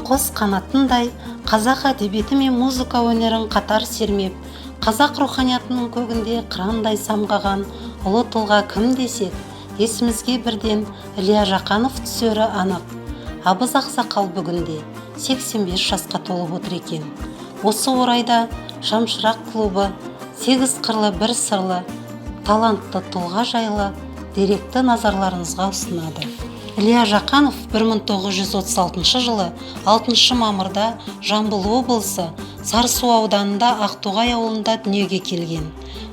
қос қанатындай қазақ әдебиеті мен музыка өнерін қатар сермеп, қазақ руханиятының көгінде қырандай самғаған ұлы тұлға кім десек, есімізге бірден Илья Жақанов түсері анық. Абыз ақсақал бүгінде 85 жасқа толып отыр екен. Осы орайда Шамшырақ клубы 8 қырлы бір сырлы талантты тұлға жайлы деректі назарларыңызға ұсынады. Илья Жақанов 1936 жылы 6 мамырда Жамбыл облысы Сарысу ауданында Ақтоғай ауылында дүниеге келген.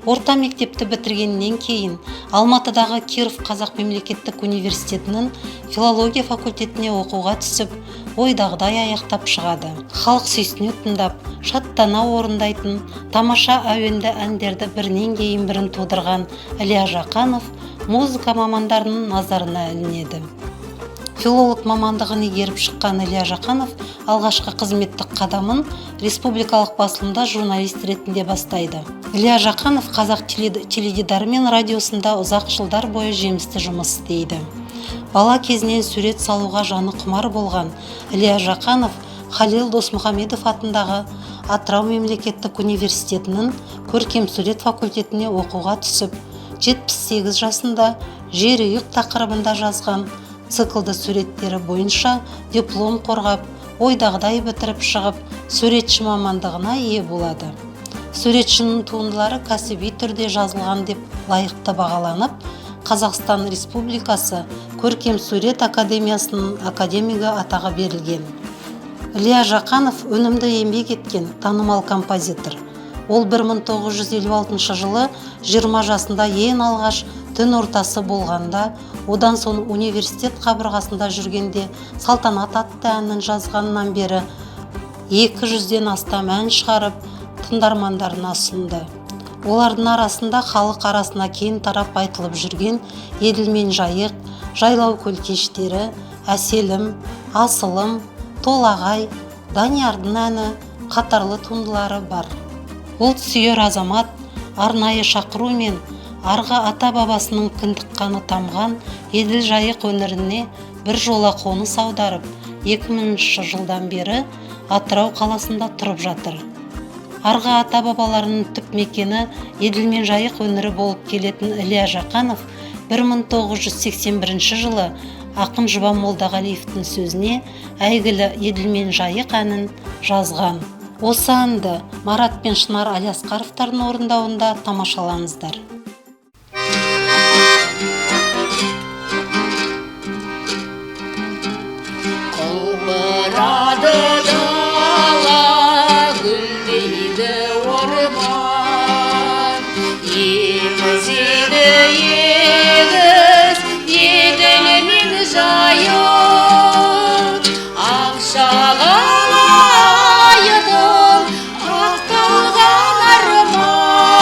Орта мектепті бітіргеннен кейін Алматыдағы Киров Қазақ мемлекеттік университетінің филология факультетіне оқуға түсіп, ойдағыдай аяқтап шығады. Халық сүйсіне тыңдап, шаттана орындайтын тамаша әуенді әндерді бірінен кейін бірін тудырған Илья Жақанов музыка мамандарының назарына ілінеді. Филолог мамандығын игеріп шыққан Илья Жақанов алғашқы қызметтік қадамын республикалық басылымда журналист ретінде бастайды. Илья Жақанов қазақ теледидары мен радиосында ұзақ жылдар бойы жемісті жұмыс істейді. Бала кезінен сурет салуға жаны құмар болған Илья Жақанов Халил Досмұхамедов атындағы Атырау мемлекеттік университетінің көркем сурет факультетіне оқуға түсіп, 78 жасында жерұйық тақырыбында жазған циклды суреттері бойынша диплом қорғап, ойдағыдай бітіріп шығып, суретші мамандығына ие болады. Суретшінің туындылары кәсіби түрде жазылған деп лайықты бағаланып, Қазақстан Республикасы Көркем сурет академиясының академигі атағы берілген. Илья Жақанов өнімді еңбек еткен танымал композитор. Ол 1956 жылы 20 жасында ең алғаш түн ортасы болғанда, одан соң университет қабырғасында жүргенде Салтанат атты әнін жазғаннан бері 200-ден астам ән шығарып, тыңдармандарына ұсынды. Олардың арасында халық арасына кең тарап айтылып жүрген Еділ мен Жайық, Жайлау көл кештері, Әселім, Асылым, Толағай, Даниярдың әні қатарлы туындылары бар. Ұлт сүйер азамат арнайы шақыру мен арғы ата-бабасының кіндік қаны тамған Еділ Жайық өңіріне бір жола қоныс аударып, 2000 жылдан бері Атырау қаласында тұрып жатыр. Арғы ата-бабаларының түп мекені Еділ мен Жайық өңірі болып келетін Илья Жақанов 1981 жылы ақын Жұбан Молдағалиевтің сөзіне әйгілі Еділ мен Жайық әнін жазған. Осы әнді Марат пен Шынар Алиасқаровтардың орындауында тамашалаңыздар. Құлпырады дала, гүлдейді орман, емізеді егіз, Еділ мен Жайық, ақшағалайдың ақталған арман,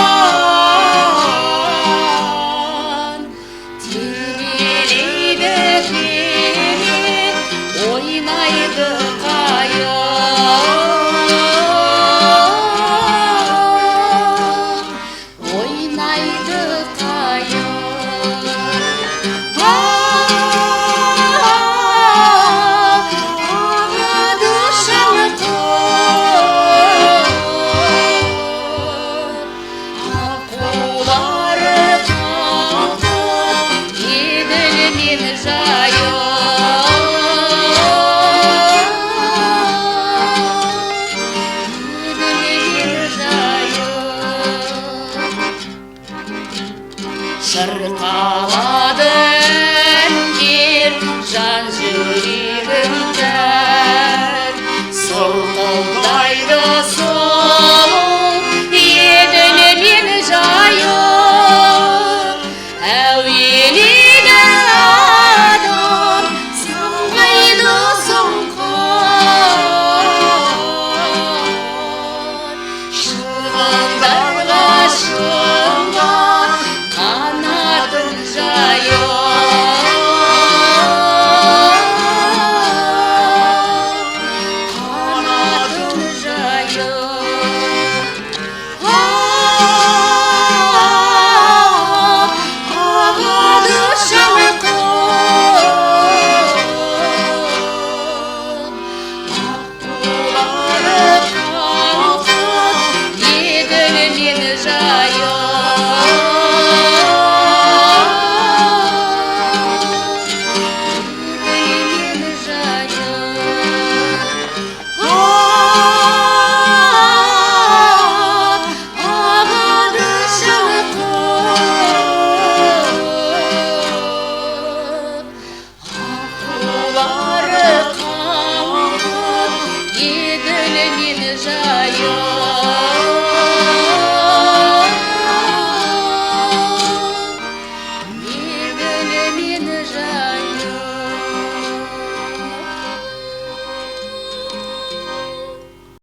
тербелейді кеме, ойнайды қайық, ойнайды қайық. Ағады шалқып, аққулары қалқып, Еділ мен Жайық, Еділ мен Жайық. Шырқалар